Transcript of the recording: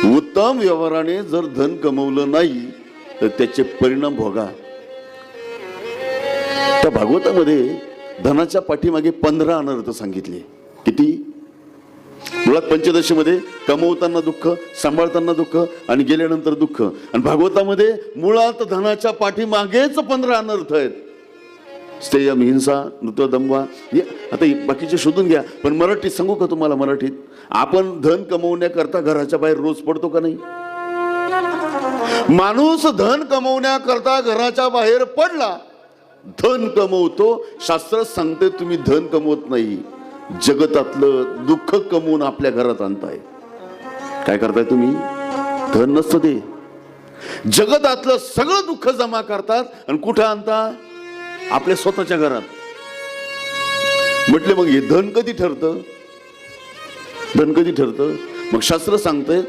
उत्तम व्यवहाराने जर धन कमवलं नाही तर त्याचे परिणाम भोगा. त्या भागवतामध्ये धनाच्या पाठीमागे 15 अनर्थ सांगितले. किती? मुळात पंचदशीमध्ये कमवताना दुःख, सांभाळताना दुःख आणि गेल्यानंतर दुःख. आणि भागवतामध्ये मुळात धनाच्या पाठीमागेच 15 अनर्थ आहेत. स्थेयम, हिंसा, नृतदंभा. आता बाकीचे शोधून घ्या, पण मराठीत सांगू का तुम्हाला? मराठीत आपण धन कमवण्याकरता घराच्या बाहेर रोज पडतो का नाही? माणूस धन कमवण्याकरता घराच्या बाहेर पडला, धन कमवतो. शास्त्र सांगते तुम्ही धन कमवत नाही, जगतातलं दुःख कमवून आपल्या घरात आणताय. काय करताय तुम्ही? धन नसतं ते, जगतातलं सगळं दुःख जमा करतात आणि कुठं आणता? आपल्या स्वतःच्या घरात. म्हटले मग हे धन कधी ठरतं? धन कधी ठरतं? मग शास्त्र सांगतंय